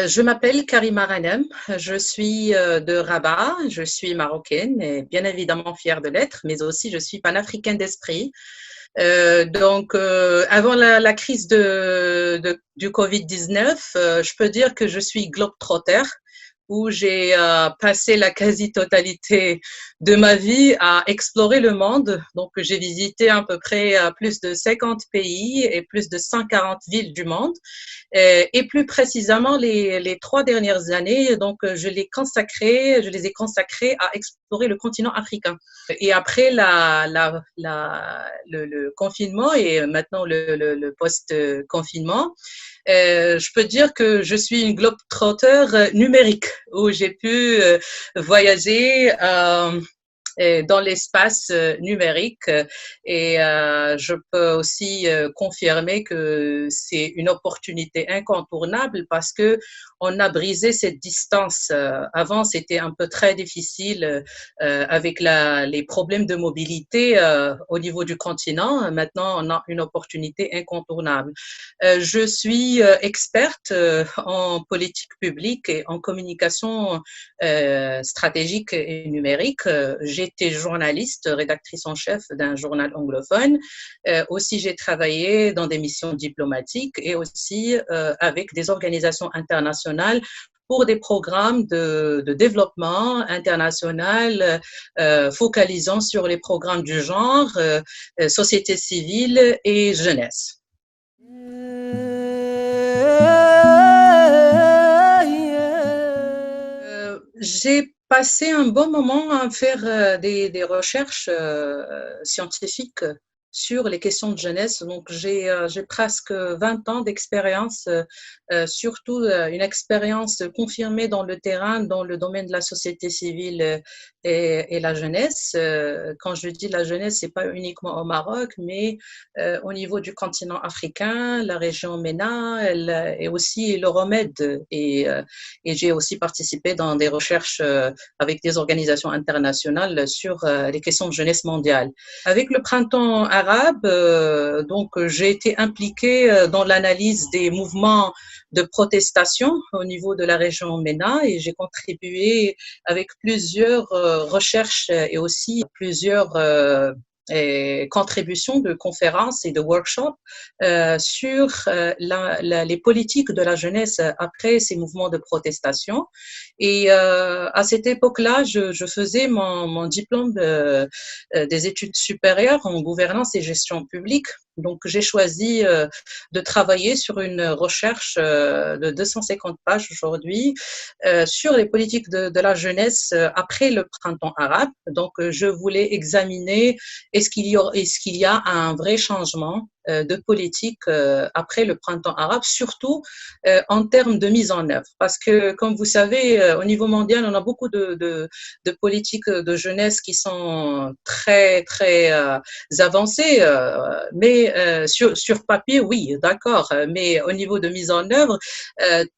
Je m'appelle Karima Ranem, je suis de Rabat, je suis marocaine et bien évidemment fière de l'être, mais aussi je suis panafricaine d'esprit. Avant la crise du Covid-19, je peux dire que je suis globe-trotter, où j'ai passé la quasi-totalité de ma vie à explorer le monde. Donc, j'ai visité à peu près plus de 50 pays et plus de 140 villes du monde. Et plus précisément, les 3 dernières années, donc, je les ai consacrées à explorer le continent africain. Et après le confinement et maintenant le post-confinement, je peux dire que je suis une globe-trotter numérique où j'ai pu voyager dans l'espace numérique et je peux aussi confirmer que c'est une opportunité incontournable parce que on a brisé cette distance. Avant, c'était un peu très difficile avec les problèmes de mobilité au niveau du continent. Maintenant, on a une opportunité incontournable. Je suis experte en politique publique et en communication stratégique et numérique. J'étais journaliste, rédactrice en chef d'un journal anglophone. Aussi, j'ai travaillé dans des missions diplomatiques et aussi avec des organisations internationales pour des programmes de développement international focalisant sur les programmes du genre, société civile et jeunesse. J'ai passé un bon moment à faire des recherches scientifiques sur les questions de jeunesse. Donc, j'ai presque 20 ans d'expérience, surtout une expérience confirmée dans le terrain, dans le domaine de la société civile et la jeunesse. Quand je dis la jeunesse, c'est pas uniquement au Maroc, mais au niveau du continent africain, la région MENA et aussi l'Euromed. Et j'ai aussi participé dans des recherches avec des organisations internationales sur les questions de jeunesse mondiale. Avec le printemps arabe, donc j'ai été impliquée dans l'analyse des mouvements de protestation au niveau de la région MENA et j'ai contribué avec plusieurs recherches et aussi plusieurs et contributions de conférences et de workshops sur les politiques de la jeunesse après ces mouvements de protestation. Et à cette époque-là, je faisais mon diplôme des études supérieures en gouvernance et gestion publique. Donc, j'ai choisi de travailler sur une recherche de 250 pages aujourd'hui sur les politiques de la jeunesse après le printemps arabe. Donc, je voulais examiner est-ce qu'il y a un vrai changement de politique après le printemps arabe, surtout en termes de mise en œuvre. Parce que, comme vous savez, au niveau mondial, on a beaucoup de politiques de jeunesse qui sont très, très avancées, mais sur papier, oui, d'accord, mais au niveau de mise en œuvre,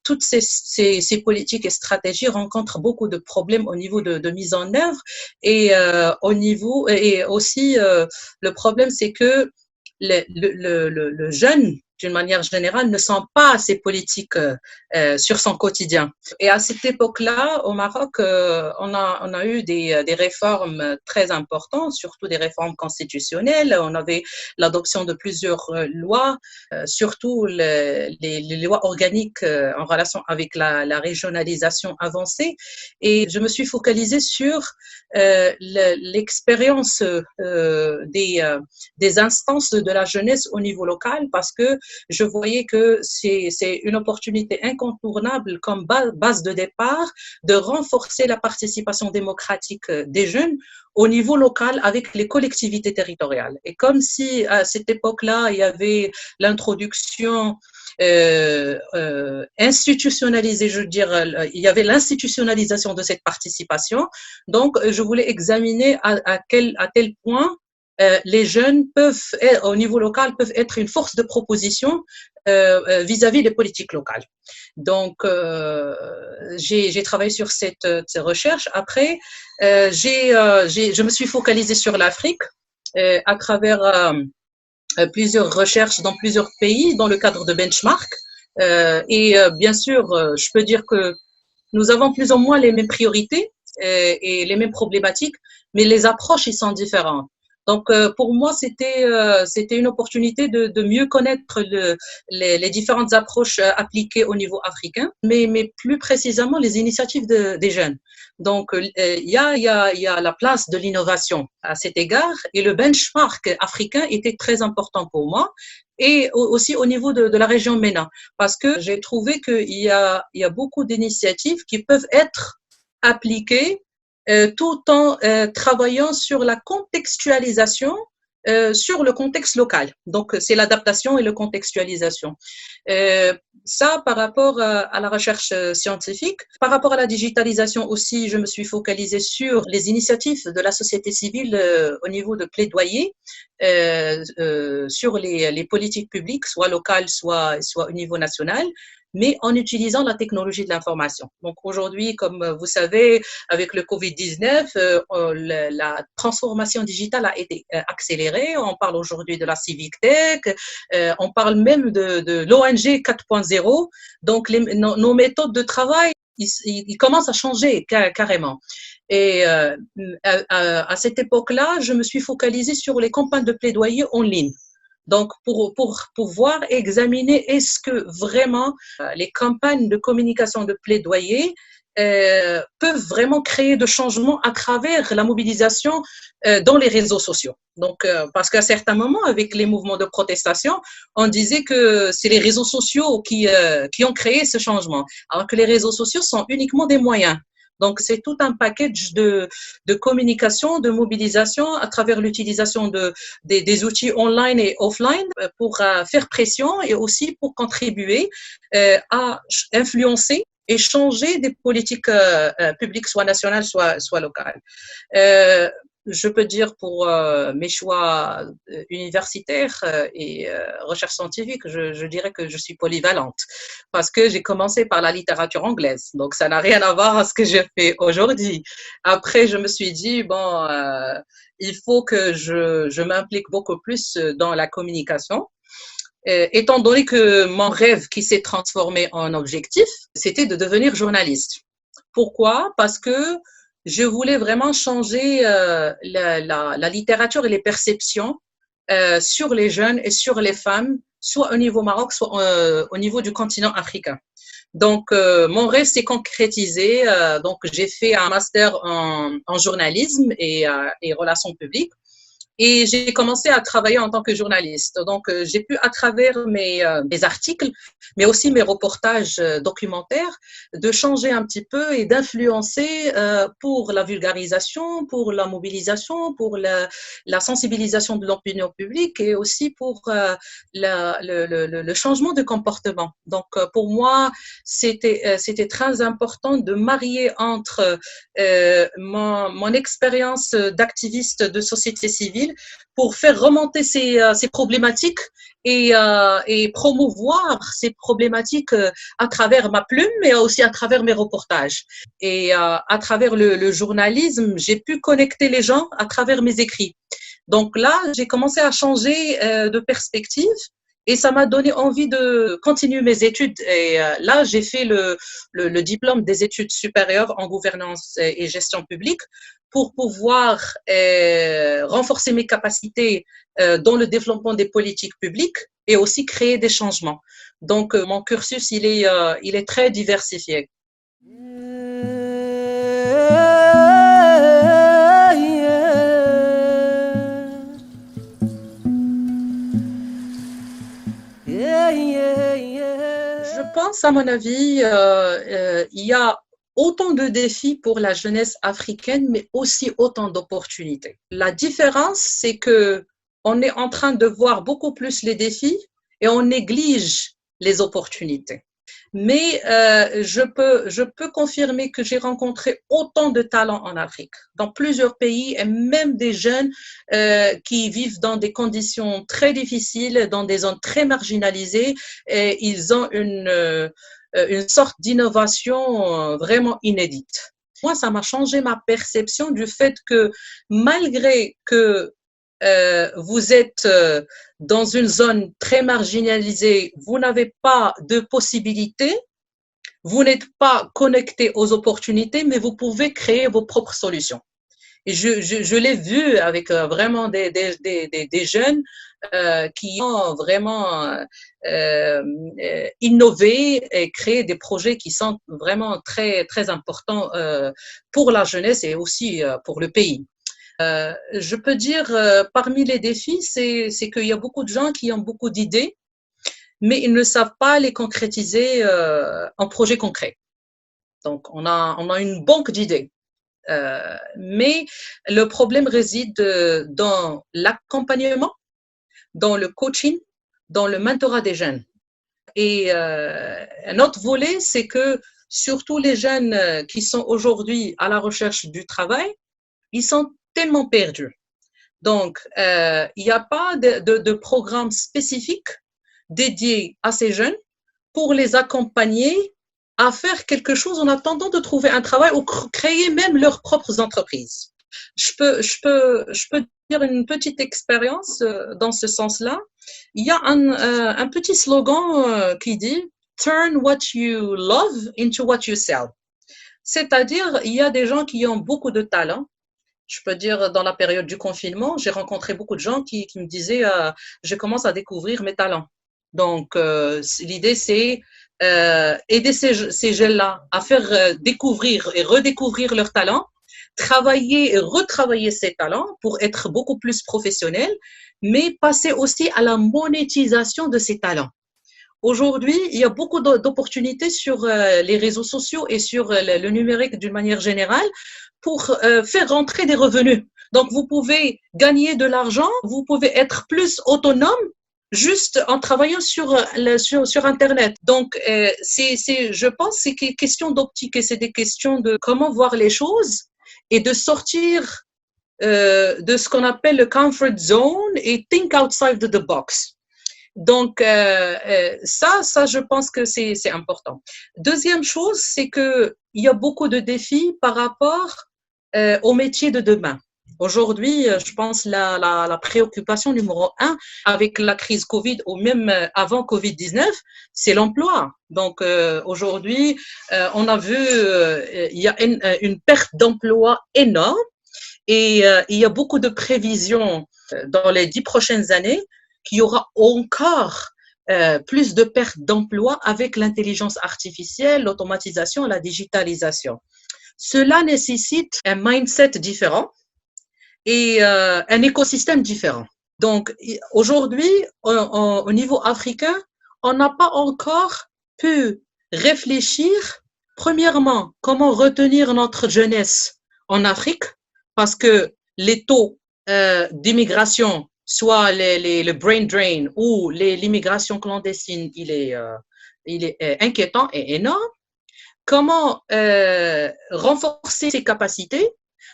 toutes ces politiques et stratégies rencontrent beaucoup de problèmes au niveau de mise en œuvre et aussi le problème, c'est que le jeune, d'une manière générale, ne sent pas ces politiques sur son quotidien. Et à cette époque-là, au Maroc, on a eu des réformes très importantes, surtout des réformes constitutionnelles. On avait l'adoption de plusieurs lois, surtout les lois organiques en relation avec la régionalisation avancée. Et je me suis focalisée sur l'expérience des instances de la jeunesse au niveau local parce que je voyais que c'est une opportunité incontournable comme base de départ de renforcer la participation démocratique des jeunes au niveau local avec les collectivités territoriales. Et comme si à cette époque-là, il y avait l'introduction institutionnalisée, je veux dire, il y avait l'institutionnalisation de cette participation. Donc, je voulais examiner à tel point les jeunes peuvent, au niveau local, peuvent être une force de proposition vis-à-vis des politiques locales. Donc, j'ai travaillé sur cette recherche. Après, je me suis focalisée sur l'Afrique à travers plusieurs recherches dans plusieurs pays dans le cadre de benchmark. Bien sûr, je peux dire que nous avons plus ou moins les mêmes priorités et les mêmes problématiques, mais les approches, ils sont différentes. Donc, pour moi, c'était une opportunité de mieux connaître les différentes approches appliquées au niveau africain, mais plus précisément les initiatives des jeunes. Donc, il y a la place de l'innovation à cet égard, et le benchmark africain était très important pour moi, et aussi au niveau de la région MENA, parce que j'ai trouvé il y a beaucoup d'initiatives qui peuvent être appliquées tout en travaillant sur la contextualisation sur le contexte local. Donc, c'est l'adaptation et la contextualisation. Euh, Ça, par rapport à la recherche scientifique. Par rapport à la digitalisation aussi, je me suis focalisée sur les initiatives de la société civile au niveau de plaidoyer sur les politiques publiques, soit locales, soit au niveau national, mais en utilisant la technologie de l'information. Donc aujourd'hui, comme vous savez, avec le Covid-19, la transformation digitale a été accélérée. On parle aujourd'hui de la civic tech, on parle même de l'ONG 4.0. Donc nos méthodes de travail, ils commencent à changer carrément. Et à cette époque-là, je me suis focalisée sur les campagnes de plaidoyer en ligne. Donc, pour pouvoir examiner est-ce que vraiment les campagnes de communication de plaidoyer peuvent vraiment créer de changements à travers la mobilisation dans les réseaux sociaux. Donc, parce qu'à certains moments, avec les mouvements de protestation, on disait que c'est les réseaux sociaux qui ont créé ce changement, alors que les réseaux sociaux sont uniquement des moyens. Donc, c'est tout un package de communication, de mobilisation à travers l'utilisation des outils online et offline pour faire pression et aussi pour contribuer à influencer et changer des politiques publiques, soit nationales, soit locales. Euh, je peux dire pour mes choix universitaires et recherche scientifique, je dirais que je suis polyvalente parce que j'ai commencé par la littérature anglaise, donc ça n'a rien à voir à ce que je fais aujourd'hui. Après, je me suis dit, bon, il faut que je m'implique beaucoup plus dans la communication. Étant donné que mon rêve qui s'est transformé en objectif, c'était de devenir journaliste. Pourquoi? Parce que je voulais vraiment changer la littérature et les perceptions sur les jeunes et sur les femmes, soit au niveau Maroc, soit au niveau du continent africain. Donc, mon rêve s'est concrétisé. Donc, j'ai fait un master en journalisme et relations publiques. Et j'ai commencé à travailler en tant que journaliste. Donc, j'ai pu, à travers mes articles, mais aussi mes reportages documentaires, de changer un petit peu et d'influencer pour la vulgarisation, pour la mobilisation, pour la sensibilisation de l'opinion publique et aussi pour le changement de comportement. Donc, pour moi, c'était très important de marier entre mon expérience d'activiste de société civile pour faire remonter ces problématiques et promouvoir ces problématiques à travers ma plume, mais aussi à travers mes reportages. Et à travers le journalisme, j'ai pu connecter les gens à travers mes écrits. Donc là, j'ai commencé à changer de perspective et ça m'a donné envie de continuer mes études. Et là, j'ai fait le diplôme des études supérieures en gouvernance et gestion publique pour pouvoir renforcer mes capacités dans le développement des politiques publiques et aussi créer des changements. Donc, mon cursus, il est très diversifié. Je pense, à mon avis, il y a autant de défis pour la jeunesse africaine, mais aussi autant d'opportunités. La différence, c'est que on est en train de voir beaucoup plus les défis et on néglige les opportunités. Mais je peux confirmer que j'ai rencontré autant de talents en Afrique, dans plusieurs pays, et même des jeunes qui vivent dans des conditions très difficiles, dans des zones très marginalisées, et ils ont une sorte d'innovation vraiment inédite. Moi, ça m'a changé ma perception du fait que malgré que vous êtes dans une zone très marginalisée, vous n'avez pas de possibilités, vous n'êtes pas connecté aux opportunités, mais vous pouvez créer vos propres solutions. Et je l'ai vu avec vraiment des jeunes qui ont vraiment innové et créé des projets qui sont vraiment très, très importants pour la jeunesse et aussi pour le pays. Je peux dire, parmi les défis, c'est qu'il y a beaucoup de gens qui ont beaucoup d'idées, mais ils ne savent pas les concrétiser en projet concret. Donc, on a une banque d'idées. Mais le problème réside dans l'accompagnement, dans le coaching, dans le mentorat des jeunes. Et un autre volet, c'est que surtout les jeunes qui sont aujourd'hui à la recherche du travail, ils sont tellement perdus. Donc, il n'y a pas de programme spécifique dédié à ces jeunes pour les accompagner à faire quelque chose en attendant de trouver un travail ou créer même leurs propres entreprises. Je peux dire une petite expérience dans ce sens-là. Il y a un petit slogan qui dit Turn what you love into what you sell. C'est-à-dire, il y a des gens qui ont beaucoup de talent. Je peux dire, dans la période du confinement, j'ai rencontré beaucoup de gens qui me disaient je commence à découvrir mes talents. Donc, l'idée, c'est aider ces jeunes-là à faire découvrir et redécouvrir leurs talents, travailler et retravailler ces talents pour être beaucoup plus professionnels, mais passer aussi à la monétisation de ces talents. Aujourd'hui, il y a beaucoup d'opportunités sur les réseaux sociaux et sur le numérique d'une manière générale pour faire rentrer des revenus. Donc, vous pouvez gagner de l'argent, vous pouvez être plus autonome juste en travaillant sur Internet. Donc, je pense que c'est question d'optique et c'est des questions de comment voir les choses et de sortir de ce qu'on appelle le comfort zone et think outside the box. Donc, ça, je pense que c'est important. Deuxième chose, c'est qu'il y a beaucoup de défis par rapport au métier de demain. Aujourd'hui, je pense la préoccupation numéro 1 avec la crise Covid ou même avant Covid-19, c'est l'emploi. Donc, aujourd'hui, on a vu il y a une perte d'emploi énorme et il y a beaucoup de prévisions dans les 10 prochaines années qu'il y aura encore plus de pertes d'emplois avec l'intelligence artificielle, l'automatisation, la digitalisation. Cela nécessite un mindset différent et un écosystème différent. Donc, aujourd'hui, au niveau africain, on n'a pas encore pu réfléchir, premièrement, comment retenir notre jeunesse en Afrique, parce que les taux d'immigration, soit le brain drain ou l'immigration clandestine, il est inquiétant et énorme. Comment renforcer ses capacités,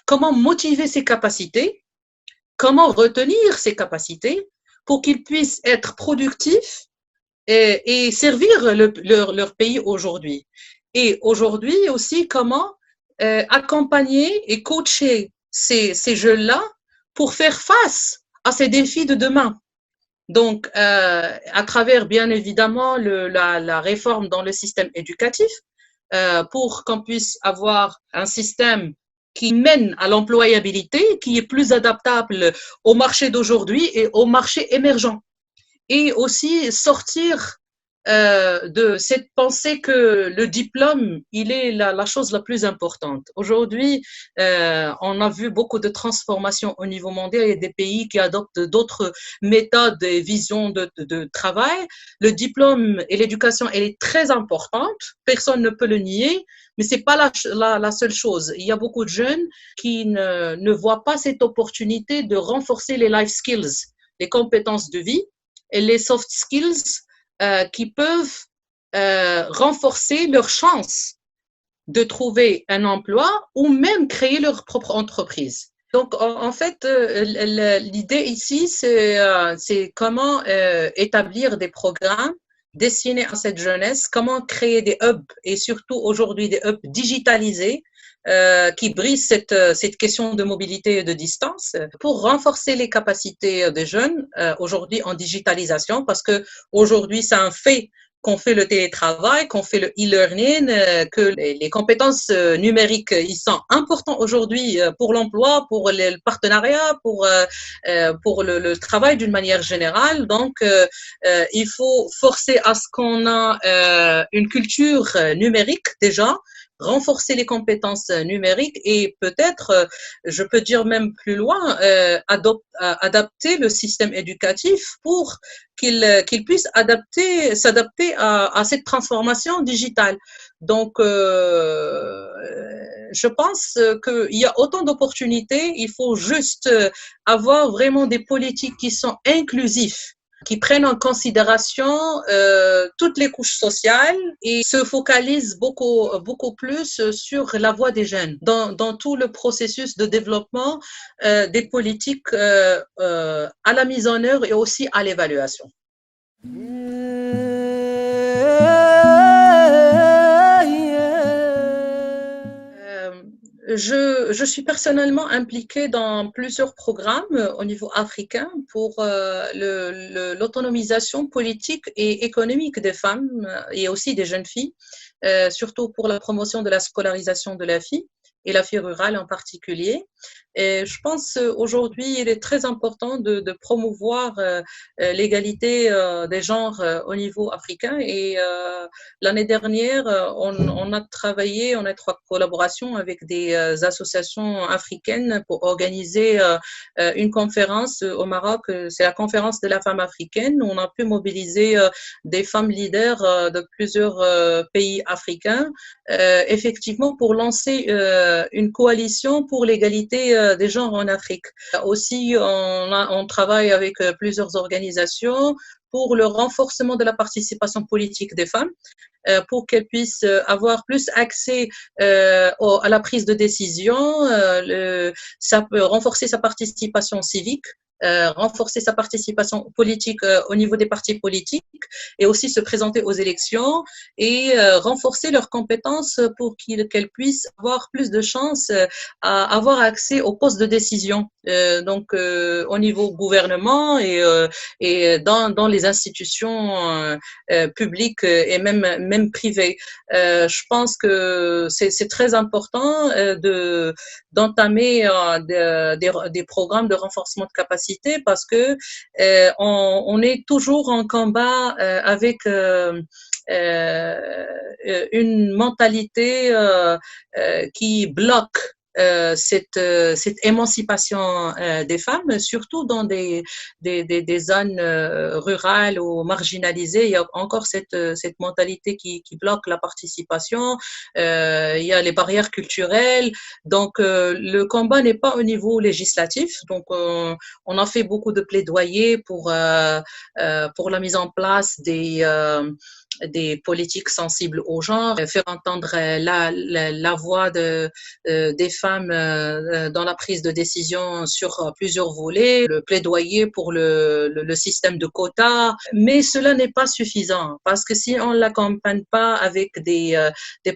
comment motiver ses capacités, comment retenir ses capacités pour qu'ils puissent être productifs et servir leur pays aujourd'hui. Et aujourd'hui aussi, comment accompagner et coacher ces jeunes-là pour faire face à ces défis de demain. Donc, à travers, bien évidemment, la réforme dans le système éducatif, pour qu'on puisse avoir un système qui mène à l'employabilité, qui est plus adaptable au marché d'aujourd'hui et au marché émergent. Et aussi sortir de cette pensée que le diplôme, il est la chose la plus importante. Aujourd'hui, on a vu beaucoup de transformations au niveau mondial. Il y a des pays qui adoptent d'autres méthodes et visions de travail. Le diplôme et l'éducation, elle est très importante. Personne ne peut le nier, mais c'est pas la seule chose. Il y a beaucoup de jeunes qui ne voient pas cette opportunité de renforcer les life skills, les compétences de vie et les soft skills qui peuvent renforcer leur chance de trouver un emploi ou même créer leur propre entreprise. Donc, en fait, l'idée ici, c'est comment établir des programmes destinés à cette jeunesse, comment créer des hubs et surtout aujourd'hui des hubs digitalisés qui brise cette question de mobilité et de distance pour renforcer les capacités des jeunes aujourd'hui en digitalisation, parce que aujourd'hui c'est un fait qu'on fait le télétravail, qu'on fait le e-learning, que les compétences numériques, ils sont importants aujourd'hui pour l'emploi, pour le partenariat, pour le travail d'une manière générale. Donc, il faut forcer à ce qu'on a une culture numérique déjà, renforcer les compétences numériques et peut-être, je peux dire même plus loin, adapter le système éducatif pour qu'il puisse s'adapter à cette transformation digitale. Donc, je pense qu'il y a autant d'opportunités, il faut juste avoir vraiment des politiques qui sont inclusives, qui prennent en considération toutes les couches sociales et se focalisent beaucoup plus sur la voix des jeunes dans tout le processus de développement des politiques à la mise en œuvre et aussi à l'évaluation. Je suis personnellement impliquée dans plusieurs programmes au niveau africain pour l'autonomisation politique et économique des femmes et aussi des jeunes filles, surtout pour la promotion de la scolarisation de la fille et la fille rurale en particulier. Et je pense aujourd'hui, il est très important de promouvoir l'égalité des genres au niveau africain. Et l'année dernière, on a travaillé en étroite collaboration avec des associations africaines pour organiser une conférence au Maroc. C'est la conférence de la femme africaine. On a pu mobiliser des femmes leaders de plusieurs pays africains, effectivement, pour lancer une coalition pour l'égalité des genres en Afrique. Aussi, on travaille avec plusieurs organisations pour le renforcement de la participation politique des femmes, pour qu'elles puissent avoir plus accès à la prise de décision, ça peut renforcer sa participation civique, renforcer sa participation politique au niveau des partis politiques et aussi se présenter aux élections et renforcer leurs compétences pour qu'elles puissent avoir plus de chances à avoir accès aux postes de décision, donc au niveau gouvernement et dans les institutions publiques et même privées. Je pense que c'est très important d'entamer des programmes de renforcement de capacité parce que on est toujours en combat avec une mentalité qui bloque cette émancipation des femmes, surtout dans des zones rurales ou marginalisées. Il y a encore cette mentalité qui bloque la participation. Il y a les barrières culturelles. Donc, le combat n'est pas au niveau législatif. Donc, on a fait beaucoup de plaidoyer pour la mise en place des politiques sensibles au genre, faire entendre la voix des femmes dans la prise de décision sur plusieurs volets, le plaidoyer pour le système de quotas, mais cela n'est pas suffisant parce que si on ne l'accompagne pas avec des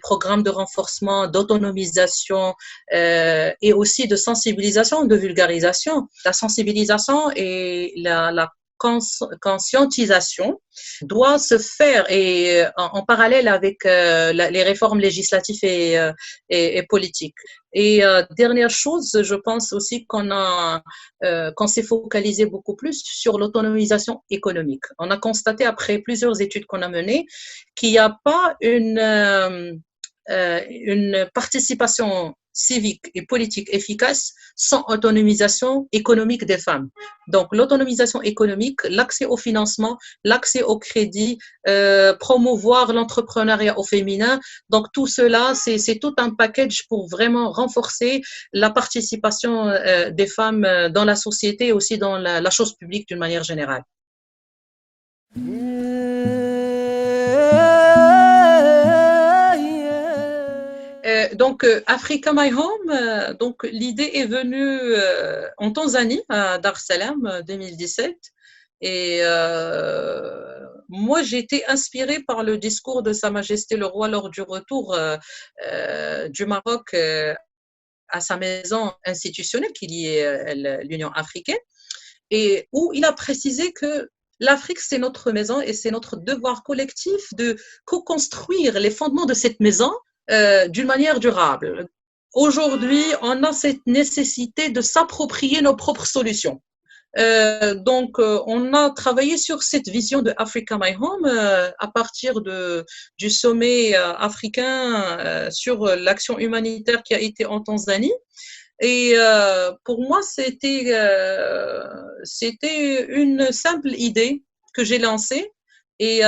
programmes de renforcement, d'autonomisation et aussi de sensibilisation, de vulgarisation, la sensibilisation et la conscientisation doit se faire et en parallèle avec les réformes législatives et politiques. Et dernière chose, je pense aussi qu'on s'est focalisé beaucoup plus sur l'autonomisation économique. On a constaté après plusieurs études qu'on a menées qu'il n'y a pas une participation civique et politique efficace sans autonomisation économique des femmes. Donc, l'autonomisation économique, l'accès au financement, l'accès au crédit, promouvoir l'entrepreneuriat au féminin. Donc, tout cela, c'est tout un package pour vraiment renforcer la participation des femmes dans la société et aussi dans la chose publique d'une manière générale. Donc, Africa My Home, donc l'idée est venue en Tanzanie, à Dar es Salaam, 2017. Et moi, j'ai été inspirée par le discours de Sa Majesté le Roi lors du retour du Maroc à sa maison institutionnelle, qui est l'Union africaine, et où il a précisé que l'Afrique, c'est notre maison et c'est notre devoir collectif de co-construire les fondements de cette maison d'une manière durable. Aujourd'hui, on a cette nécessité de s'approprier nos propres solutions. On a travaillé sur cette vision de Africa My Home à partir du sommet africain sur l'action humanitaire qui a été en Tanzanie. Et pour moi, c'était une simple idée que j'ai lancée. Et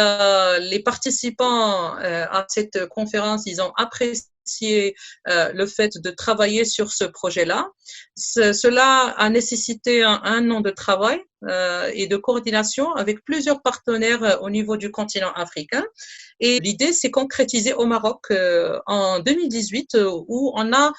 les participants à cette conférence, ils ont apprécié le fait de travailler sur ce projet-là. Cela a nécessité un an de travail et de coordination avec plusieurs partenaires au niveau du continent africain. Et l'idée s'est concrétisée au Maroc en 2018 où on a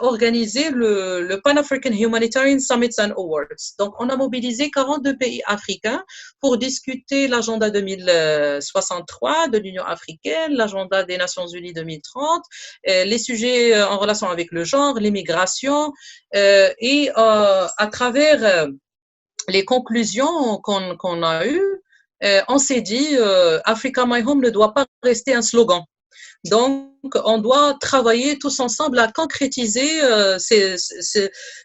organisé le Pan-African Humanitarian Summits and Awards. Donc, on a mobilisé 42 pays africains pour discuter l'agenda 2063 de l'Union africaine, l'agenda des Nations Unies 2030, les sujets en relation avec le genre, l'immigration, et à travers les conclusions qu'on a eues, on s'est dit Africa My Home ne doit pas rester un slogan. Donc, on doit travailler tous ensemble à concrétiser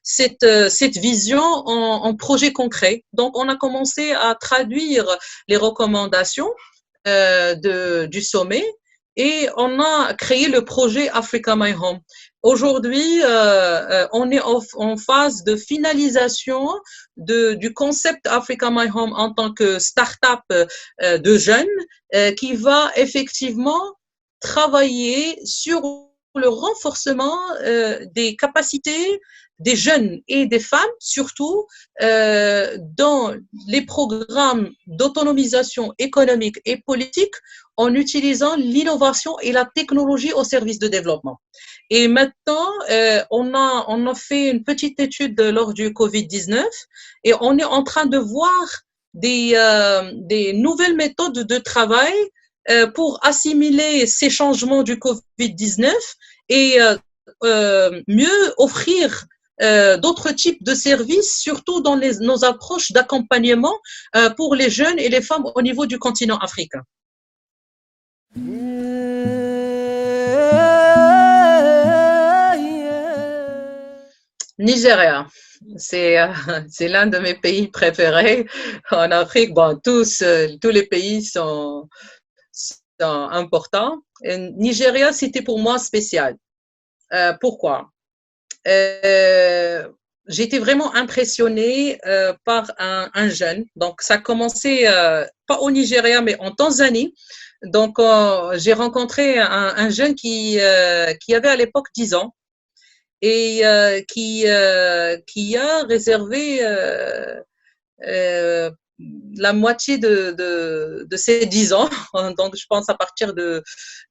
cette vision en projet concret. Donc, on a commencé à traduire les recommandations du sommet et on a créé le projet Africa My Home. Aujourd'hui, on est en phase de finalisation du concept Africa My Home en tant que start-up de jeunes qui va effectivement travailler sur le renforcement des capacités des jeunes et des femmes, surtout dans les programmes d'autonomisation économique et politique en utilisant l'innovation et la technologie au service de développement. Et maintenant, on a fait une petite étude lors du Covid-19 et on est en train de voir des nouvelles méthodes de travail pour assimiler ces changements du Covid-19 et mieux offrir d'autres types de services, surtout dans nos approches d'accompagnement pour les jeunes et les femmes au niveau du continent africain. Nigeria, c'est l'un de mes pays préférés en Afrique. Bon, tous les pays sont importants. Et Nigeria, c'était pour moi spécial. Pourquoi? J'étais vraiment impressionnée par un jeune. Donc, ça a commencé pas au Nigeria, mais en Tanzanie. Donc, j'ai rencontré un jeune qui avait à l'époque 10 ans et qui a réservé la moitié de ses 10 ans, donc je pense à partir de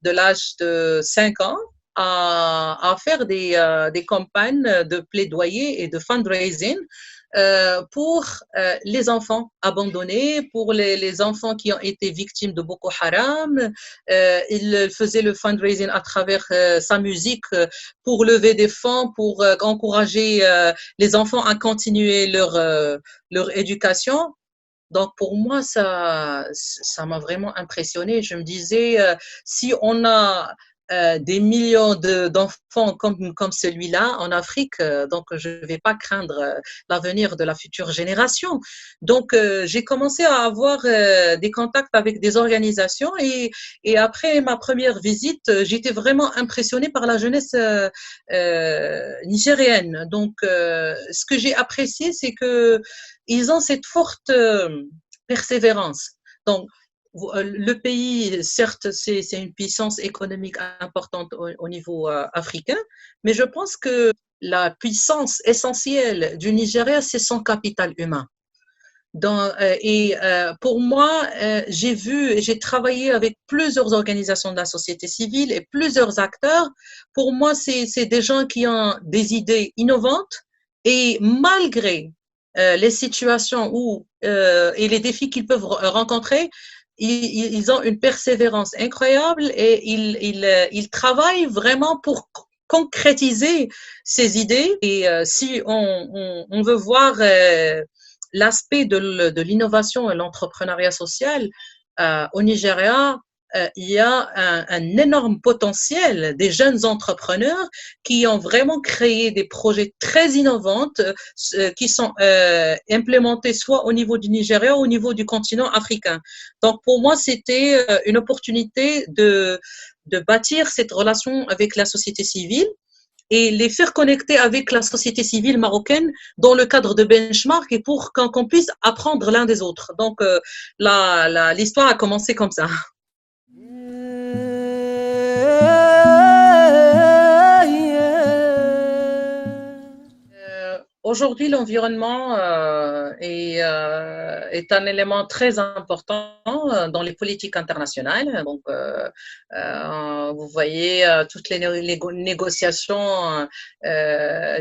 l'âge de 5 ans, à faire des campagnes de plaidoyer et de fundraising pour les enfants abandonnés, pour les enfants qui ont été victimes de Boko Haram. Il faisait le fundraising à travers sa musique pour lever des fonds, pour encourager les enfants à continuer leur éducation. Donc pour moi, ça m'a vraiment impressionnée. Je me disais, si on a des millions d'enfants comme celui-là en Afrique, donc je ne vais pas craindre l'avenir de la future génération. Donc j'ai commencé à avoir des contacts avec des organisations et après ma première visite, j'étais vraiment impressionnée par la jeunesse nigérienne. Donc ce que j'ai apprécié, c'est que ils ont cette forte persévérance. Donc le pays, certes, c'est une puissance économique importante au niveau africain, mais je pense que la puissance essentielle du Nigeria, c'est son capital humain. Pour moi, j'ai travaillé avec plusieurs organisations de la société civile et plusieurs acteurs. Pour moi, c'est des gens qui ont des idées innovantes et malgré les situations et les défis qu'ils peuvent rencontrer, ils ont une persévérance incroyable et ils travaillent vraiment pour concrétiser ces idées. Et si on veut voir l'aspect de l'innovation et l'entrepreneuriat social, au Nigeria, il y a un énorme potentiel des jeunes entrepreneurs qui ont vraiment créé des projets très innovants qui sont implémentés soit au niveau du Nigeria ou au niveau du continent africain. Donc pour moi, c'était une opportunité de bâtir cette relation avec la société civile et les faire connecter avec la société civile marocaine dans le cadre de benchmark et pour qu'on puisse apprendre l'un des autres. Donc, l'histoire a commencé comme ça. Aujourd'hui, l'environnement est un élément très important dans les politiques internationales. Donc, vous voyez toutes les négociations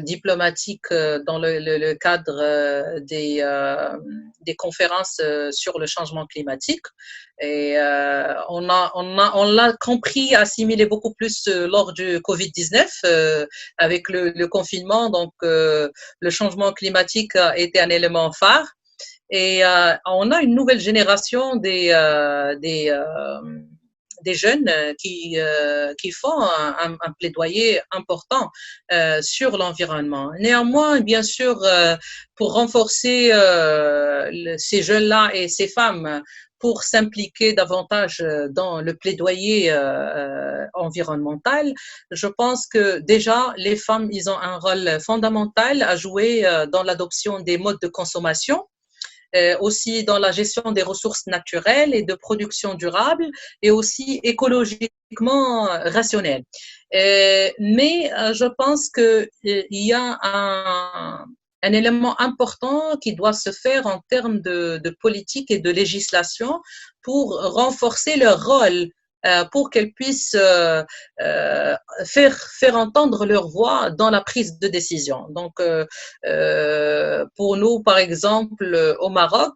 diplomatiques dans le cadre des conférences sur le changement climatique. Et on l'a compris, assimilé beaucoup plus lors du Covid-19 avec le confinement. Donc, le changement climatique a été un élément phare. Et on a une nouvelle génération des jeunes qui font un plaidoyer important sur l'environnement. Néanmoins, bien sûr, pour renforcer ces jeunes-là et ces femmes pour s'impliquer davantage dans le plaidoyer environnemental, je pense que déjà, les femmes, ils ont un rôle fondamental à jouer dans l'adoption des modes de consommation, aussi dans la gestion des ressources naturelles et de production durable, et aussi écologiquement rationnelle. Mais je pense qu'il y a un élément important qui doit se faire en termes de politique et de législation pour renforcer leur rôle, pour qu'elles puissent faire entendre leur voix dans la prise de décision. Donc, pour nous, par exemple, au Maroc,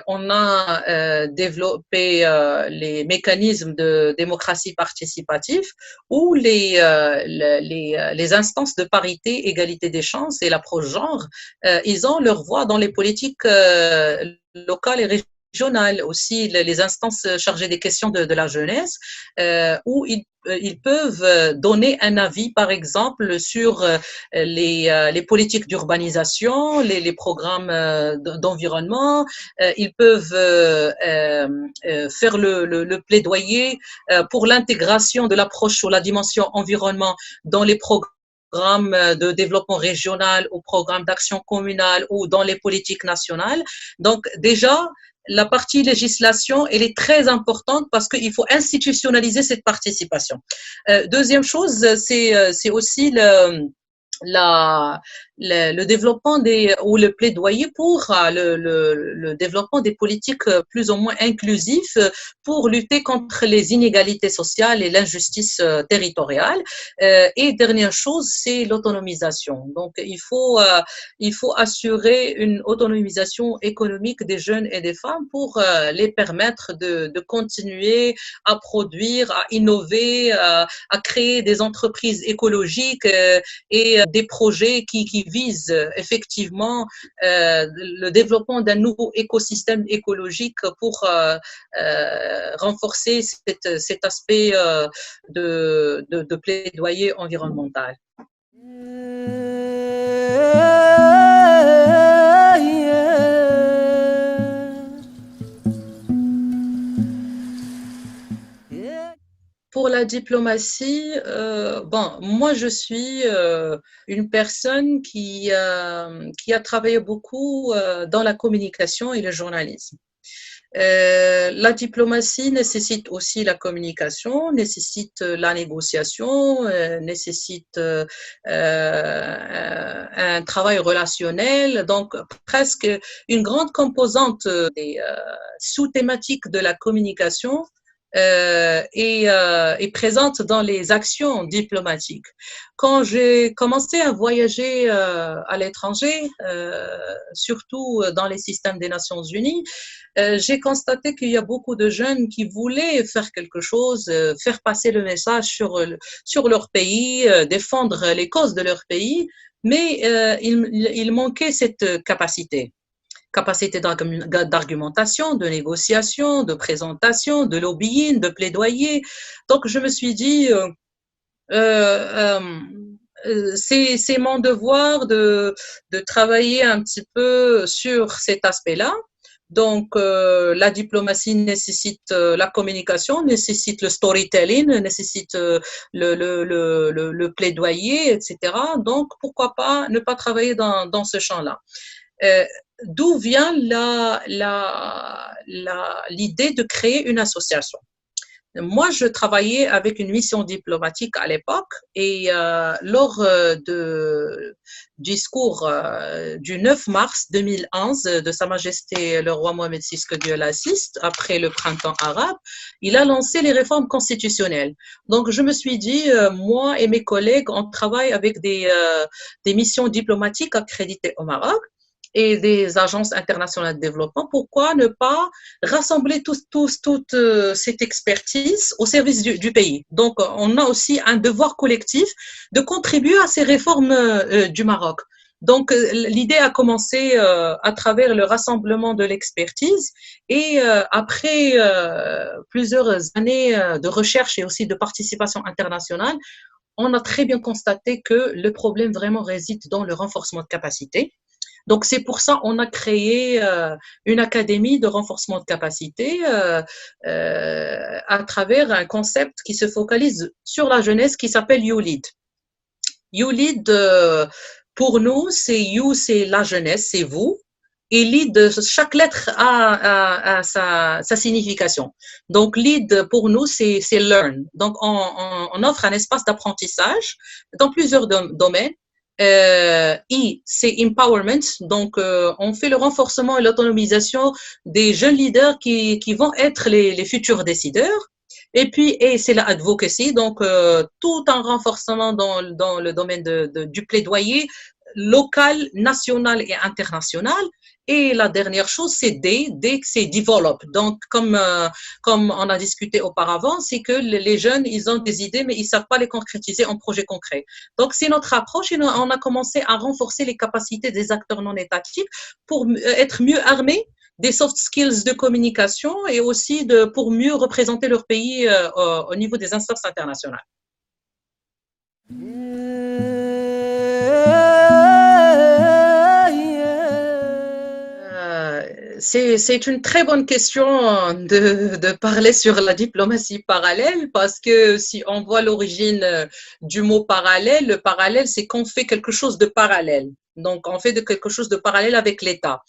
on a développé les mécanismes de démocratie participative où les instances de parité, égalité des chances et l'approche genre, ils ont leur voix dans les politiques locales et régionales, aussi les instances chargées des questions de la jeunesse, où ils peuvent donner un avis, par exemple, sur les politiques d'urbanisation, les programmes d'environnement. Ils peuvent faire le plaidoyer pour l'intégration de l'approche sur la dimension environnement dans les programmes de développement régional ou programmes d'action communale ou dans les politiques nationales. Donc déjà, la partie législation, elle est très importante parce qu'il faut institutionnaliser cette participation. Deuxième chose, c'est aussi le développement ou le plaidoyer pour le développement des politiques plus ou moins inclusives pour lutter contre les inégalités sociales et l'injustice territoriale. Et dernière chose, c'est l'autonomisation. Donc, il faut assurer une autonomisation économique des jeunes et des femmes pour les permettre de continuer à produire, à innover, à créer des entreprises écologiques et des projets qui visent effectivement le développement d'un nouveau écosystème écologique pour renforcer cet aspect de plaidoyer environnemental. Pour la diplomatie, moi je suis une personne qui a travaillé beaucoup dans la communication et le journalisme. La diplomatie nécessite aussi la communication, nécessite la négociation, nécessite un travail relationnel. Donc, presque une grande composante des sous-thématiques de la communication et présente dans les actions diplomatiques. Quand j'ai commencé à voyager à l'étranger, surtout dans les systèmes des Nations Unies, j'ai constaté qu'il y a beaucoup de jeunes qui voulaient faire quelque chose, faire passer le message sur leur pays, défendre les causes de leur pays, mais il manquait cette capacité d'argumentation, de négociation, de présentation, de lobbying, de plaidoyer. Donc, je me suis dit, euh, c'est mon devoir de travailler un petit peu sur cet aspect-là. Donc, la diplomatie nécessite la communication, nécessite le storytelling, nécessite le plaidoyer, etc. Donc, pourquoi pas ne pas travailler dans ce champ-là. Euh, D'où vient l'idée de créer une association? Moi, je travaillais avec une mission diplomatique à l'époque et lors du discours du 9 mars 2011 de Sa Majesté le roi Mohamed VI, que Dieu l'assiste, après le printemps arabe, il a lancé les réformes constitutionnelles. Donc, je me suis dit, moi et mes collègues, on travaille avec des missions diplomatiques accréditées au Maroc et des agences internationales de développement. Pourquoi ne pas rassembler toute cette expertise au service du pays? Donc, on a aussi un devoir collectif de contribuer à ces réformes du Maroc. Donc, l'idée a commencé à travers le rassemblement de l'expertise et après plusieurs années de recherche et aussi de participation internationale, on a très bien constaté que le problème vraiment réside dans le renforcement de capacité. Donc, c'est pour ça qu'on a créé une académie de renforcement de capacité à travers un concept qui se focalise sur la jeunesse qui s'appelle YouLead. YouLead, pour nous, c'est You, c'est la jeunesse, c'est vous. Et lead, chaque lettre a sa signification. Donc, lead, pour nous, c'est learn. Donc, on offre un espace d'apprentissage dans plusieurs domaines. I, c'est empowerment. Donc, on fait le renforcement et l'autonomisation des jeunes leaders qui vont être les futurs décideurs. Et puis, et c'est la advocacy, donc tout un renforcement dans le domaine du plaidoyer local, national et international. Et la dernière chose, c'est D. D, c'est develop. Donc, comme on a discuté auparavant, c'est que les jeunes, ils ont des idées, mais ils savent pas les concrétiser en projets concrets. Donc, c'est notre approche et on a commencé à renforcer les capacités des acteurs non étatiques pour être mieux armés des soft skills de communication et aussi pour mieux représenter leur pays au niveau des instances internationales. C'est une très bonne question de parler sur la diplomatie parallèle parce que si on voit l'origine du mot parallèle, le parallèle, c'est qu'on fait quelque chose de parallèle. Donc, on fait quelque chose de parallèle avec l'État.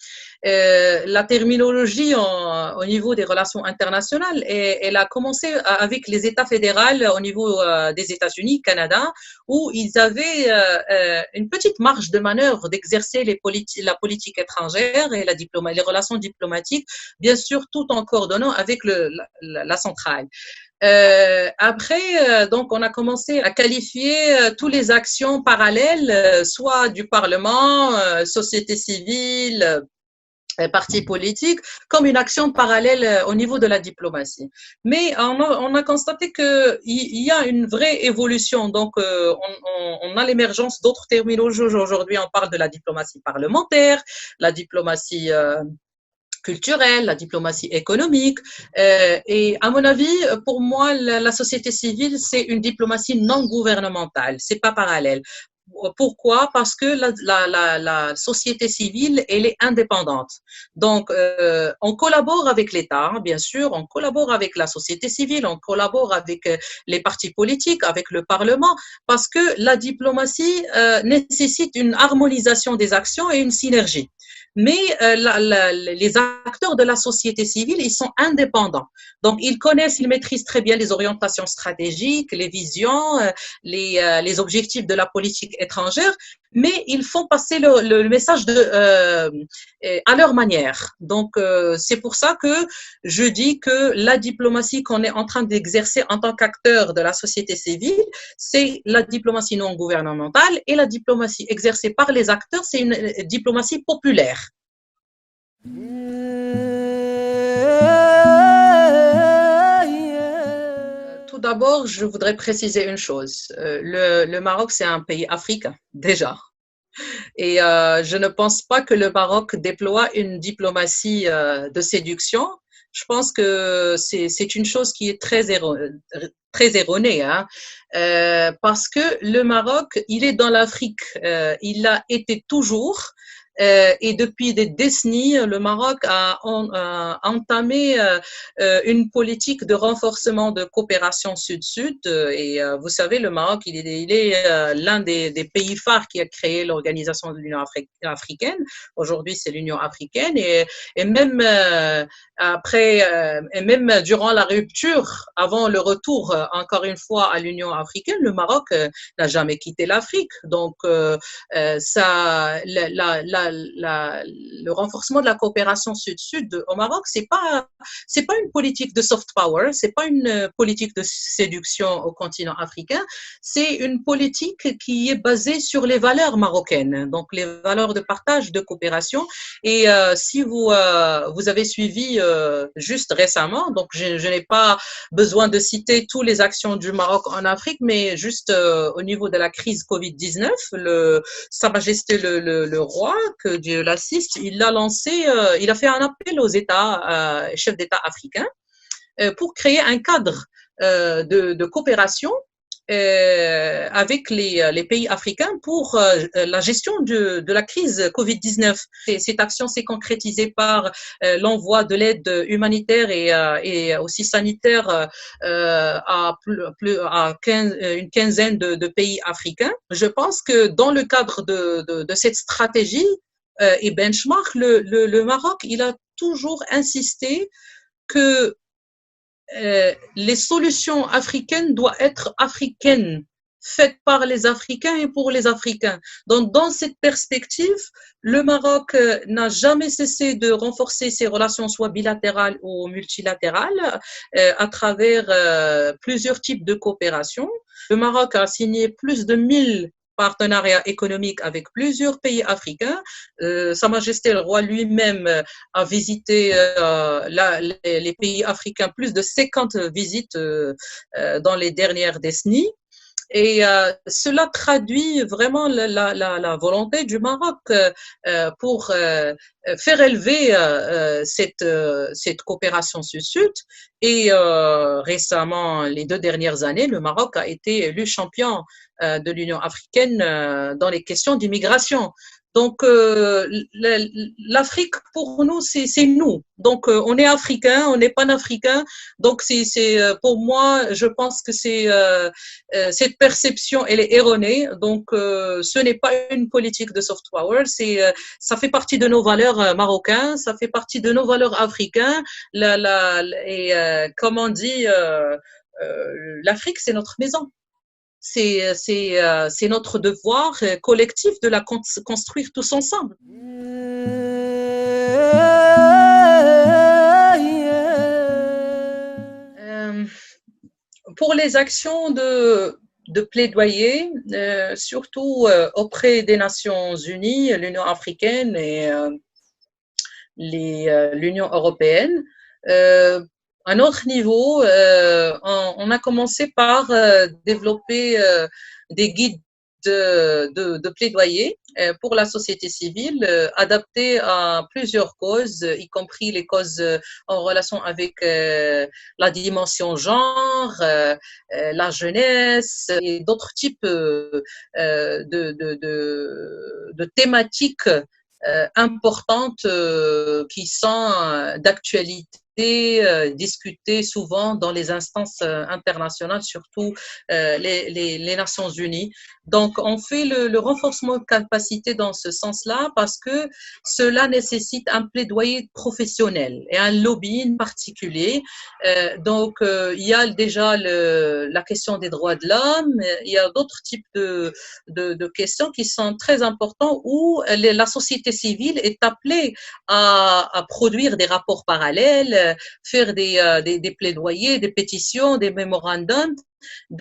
La terminologie au niveau des relations internationales, elle a commencé avec les États fédéraux au niveau des États-Unis, Canada, où ils avaient une petite marge de manœuvre d'exercer la politique étrangère et les relations diplomatiques, bien sûr, tout en coordonnant avec la centrale. Après, donc, on a commencé à qualifier toutes les actions parallèles, soit du Parlement, société civile, partis politiques, comme une action parallèle au niveau de la diplomatie. Mais on a constaté qu'il y a une vraie évolution. Donc, on a l'émergence d'autres terminologies. Aujourd'hui, on parle de la diplomatie parlementaire, la diplomatie culturelle, la diplomatie économique. Et à mon avis, pour moi, la société civile, c'est une diplomatie non gouvernementale. C'est pas parallèle. Pourquoi? Parce que la société civile, elle est indépendante. Donc, on collabore avec l'État, bien sûr, on collabore avec la société civile, on collabore avec les partis politiques, avec le Parlement, parce que la diplomatie nécessite une harmonisation des actions et une synergie. Mais les acteurs de la société civile, ils sont indépendants. Donc, ils connaissent, ils maîtrisent très bien les orientations stratégiques, les visions, les objectifs de la politique étrangère, mais ils font passer le message à leur manière. Donc, c'est pour ça que je dis que la diplomatie qu'on est en train d'exercer en tant qu'acteur de la société civile, c'est la diplomatie non gouvernementale, et la diplomatie exercée par les acteurs, c'est une diplomatie populaire. Tout d'abord, je voudrais préciser une chose. Le Maroc, c'est un pays africain, déjà. Et je ne pense pas que le Maroc déploie une diplomatie de séduction. Je pense que c'est une chose qui est très erronée, hein. Parce que le Maroc, il est dans l'Afrique, il l'a été toujours. Et depuis des décennies, le Maroc a entamé une politique de renforcement de coopération sud-sud. Et vous savez, le Maroc, il est l'un des pays phares qui a créé l'organisation de l'Union africaine. Aujourd'hui, c'est l'Union africaine. Et même et même durant la rupture, avant le retour, encore une fois, à l'Union africaine, le Maroc n'a jamais quitté l'Afrique. Donc, ça, le renforcement de la coopération sud-sud au Maroc, c'est pas une politique de soft power, c'est pas une politique de séduction au continent africain, c'est une politique qui est basée sur les valeurs marocaines, donc les valeurs de partage, de coopération. Et si vous avez suivi juste récemment, donc je n'ai pas besoin de citer toutes les actions du Maroc en Afrique, mais juste au niveau de la crise Covid-19, Sa Majesté le roi, que Dieu l'assiste, il a lancé, il a fait un appel aux États, chefs d'État africains, pour créer un cadre de coopération avec les pays africains pour la gestion de la crise Covid-19. Cette action s'est concrétisée par l'envoi de l'aide humanitaire et aussi sanitaire une quinzaine de pays africains. Je pense que dans le cadre de cette stratégie et benchmark, le Maroc, il a toujours insisté que les solutions africaines doivent être africaines, faites par les Africains et pour les Africains. Donc, dans cette perspective, le Maroc n'a jamais cessé de renforcer ses relations, soit bilatérales ou multilatérales, à travers plusieurs types de coopération. Le Maroc a signé plus de 1000 partenariats économiques avec plusieurs pays africains. Sa Majesté le roi lui-même a visité les pays africains, plus de 50 visites dans les dernières décennies. Et cela traduit vraiment la volonté du Maroc pour faire élever cette coopération sud-sud. Et récemment, les 2 dernières années, le Maroc a été élu champion de l'Union africaine dans les questions d'immigration. Donc, l'Afrique, pour nous, c'est nous. Donc, on est africain, on est panafricain. Donc, pour moi, je pense que cette perception, elle est erronée. Donc, ce n'est pas une politique de soft power. Ça fait partie de nos valeurs marocaines, ça fait partie de nos valeurs africaines. Comme on dit, l'Afrique, c'est notre maison. C'est notre devoir collectif de la construire tous ensemble. Pour les actions de plaidoyer, surtout auprès des Nations Unies, l'Union africaine et l'Union européenne, à notre niveau, on a commencé par développer des guides de plaidoyer pour la société civile, adaptés à plusieurs causes, y compris les causes en relation avec la dimension genre, la jeunesse et d'autres types de thématiques importantes qui sont d'actualité discuté souvent dans les instances internationales, surtout les Nations Unies. Donc, on fait le renforcement de capacité dans ce sens-là parce que cela nécessite un plaidoyer professionnel et un lobbying particulier. Il y a déjà la question des droits de l'homme, il y a d'autres types de questions qui sont très importantes où la société civile est appelée à produire des rapports parallèles, faire des plaidoyers, des pétitions, des mémorandums.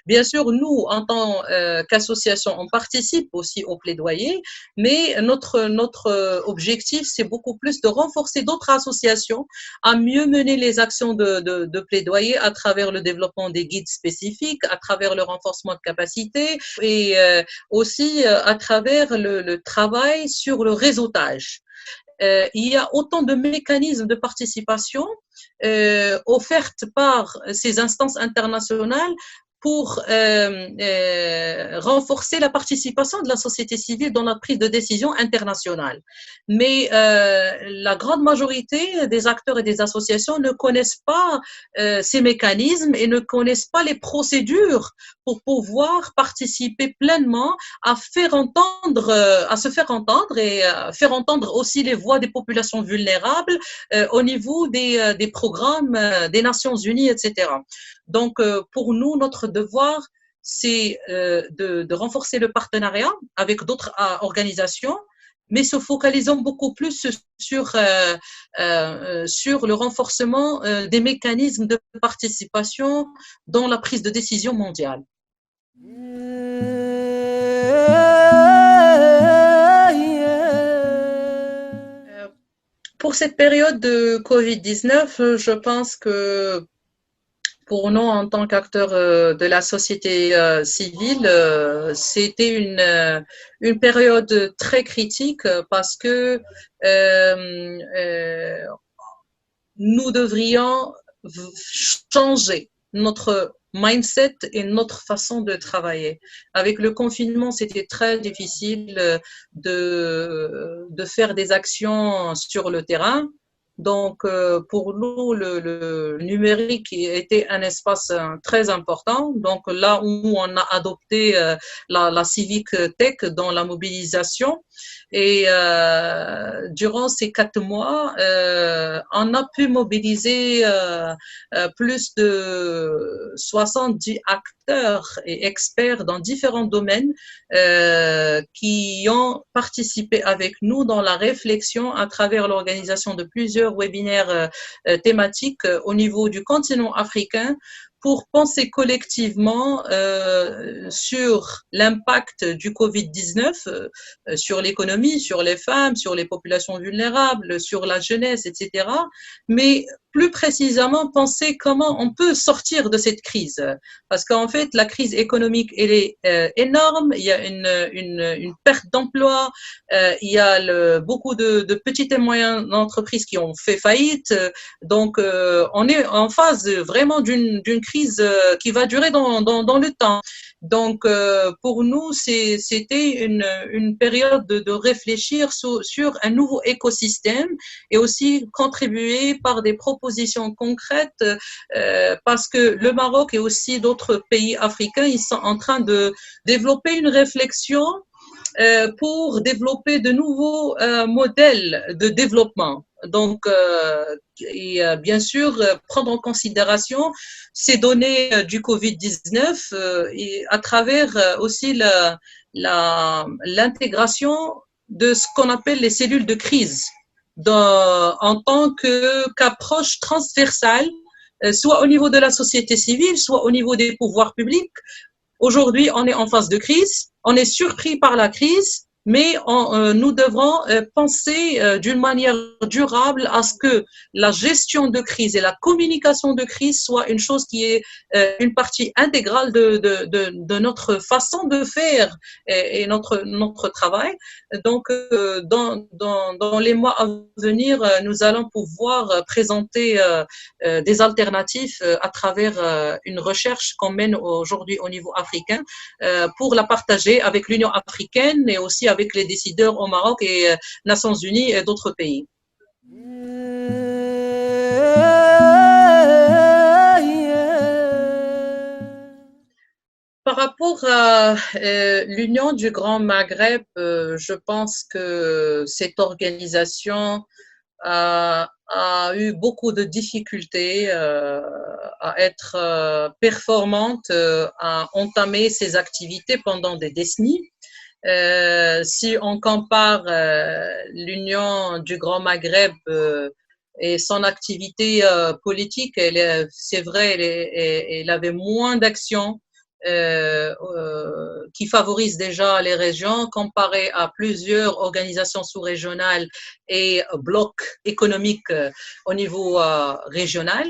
Bien sûr, nous, en tant qu'association, on participe aussi au plaidoyer, mais notre objectif, c'est beaucoup plus de renforcer d'autres associations à mieux mener les actions de plaidoyer à travers le développement des guides spécifiques, à travers le renforcement de capacités et aussi à travers le travail sur le réseautage. Il y a autant de mécanismes de participation offertes par ces instances internationales pour renforcer la participation de la société civile dans la prise de décision internationale. Mais la grande majorité des acteurs et des associations ne connaissent pas ces mécanismes et ne connaissent pas les procédures pour pouvoir participer pleinement à faire entendre, à se faire entendre et faire entendre aussi les voix des populations vulnérables au niveau des programmes des Nations Unies, etc. Donc, pour nous, notre devoir, c'est de renforcer le partenariat avec d'autres organisations, mais se focalisant beaucoup plus sur le renforcement des mécanismes de participation dans la prise de décision mondiale. Pour cette période de Covid-19, je pense que pour nous, en tant qu'acteurs de la société civile, c'était une période très critique parce que nous devrions changer notre mindset et notre façon de travailler. Avec le confinement, c'était très difficile de faire des actions sur le terrain. Donc, pour nous, le numérique était un espace très important. Donc, là où on a adopté la civic tech dans la mobilisation. Et durant ces 4 mois, on a pu mobiliser plus de 70 acteurs et experts dans différents domaines qui ont participé avec nous dans la réflexion à travers l'organisation de plusieurs webinaires thématiques au niveau du continent africain pour penser collectivement sur l'impact du Covid-19 sur l'économie, sur les femmes, sur les populations vulnérables, sur la jeunesse, etc. Mais plus précisément, penser comment on peut sortir de cette crise. Parce qu'en fait, la crise économique, elle est énorme. Il y a une perte d'emploi. Il y a beaucoup de petites et moyennes entreprises qui ont fait faillite. Donc, on est en phase vraiment d'une crise qui va durer dans le temps. Donc, pour nous, c'était une période de réfléchir sur un nouveau écosystème et aussi contribuer par des propositions concrètes parce que le Maroc et aussi d'autres pays africains, ils sont en train de développer une réflexion pour développer de nouveaux modèles de développement. Donc, et bien sûr, prendre en considération ces données du Covid-19 et à travers aussi l'intégration de ce qu'on appelle les cellules de crise en tant qu'approche transversale, soit au niveau de la société civile, soit au niveau des pouvoirs publics. Aujourd'hui, on est en phase de crise, on est surpris par la crise, mais nous devrons penser d'une manière durable à ce que la gestion de crise et la communication de crise soit une chose qui est une partie intégrale de notre façon de faire et notre travail. Donc, dans les mois à venir, nous allons pouvoir présenter des alternatives à travers une recherche qu'on mène aujourd'hui au niveau africain pour la partager avec l'Union africaine et aussi avec les décideurs au Maroc et Nations Unies et d'autres pays. rapport à l'Union du Grand Maghreb, je pense que cette organisation a eu beaucoup de difficultés à être performante, à entamer ses activités pendant des décennies. Si on compare l'Union du Grand Maghreb et son activité politique, c'est vrai, elle avait moins d'actions qui favorisent déjà les régions comparé à plusieurs organisations sous-régionales et blocs économiques au niveau régional.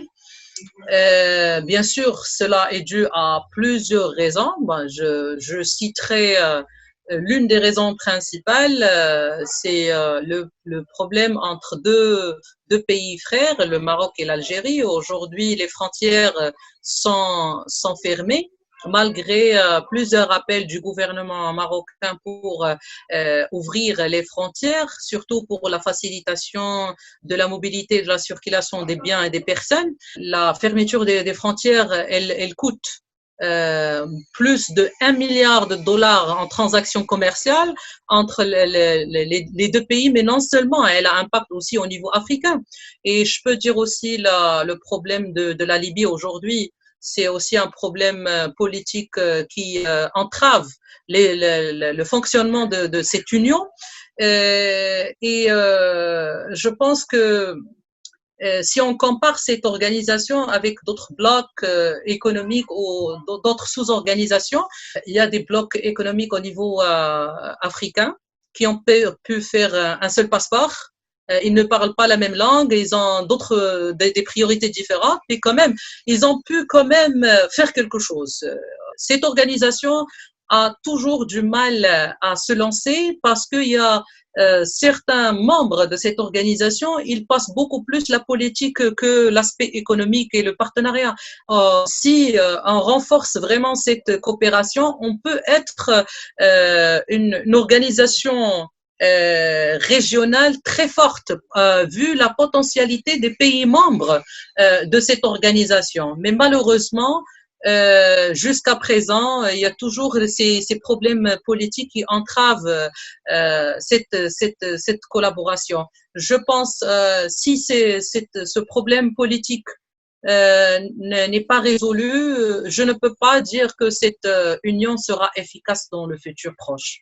Bien sûr, cela est dû à plusieurs raisons. Ben, je citerai l'une des raisons principales, c'est le problème entre deux pays frères, le Maroc et l'Algérie. Aujourd'hui, les frontières sont fermées malgré plusieurs appels du gouvernement marocain pour ouvrir les frontières, surtout pour la facilitation de la mobilité et de la circulation des biens et des personnes. La fermeture des frontières, elle coûte plus de 1 milliard de dollars en transactions commerciales entre les deux pays, mais non seulement, elle a un impact aussi au niveau africain. Et je peux dire aussi le problème de la Libye aujourd'hui, c'est aussi un problème politique qui entrave le fonctionnement de cette union. Je pense que si on compare cette organisation avec d'autres blocs économiques ou d'autres sous-organisations, il y a des blocs économiques au niveau africain qui ont pu faire un seul passeport. Ils ne parlent pas la même langue, ils ont d'autres des priorités différentes, mais quand même, ils ont pu quand même faire quelque chose. Cette organisation a toujours du mal à se lancer parce qu'il y a certains membres de cette organisation, ils passent beaucoup plus la politique que l'aspect économique et le partenariat. Si on renforce vraiment cette coopération, on peut être une organisation régionale très forte, vu la potentialité des pays membres de cette organisation. Mais malheureusement, jusqu'à présent, il y a toujours ces problèmes politiques qui entravent cette collaboration. Je pense si ce problème politique n'est pas résolu, je ne peux pas dire que cette union sera efficace dans le futur proche.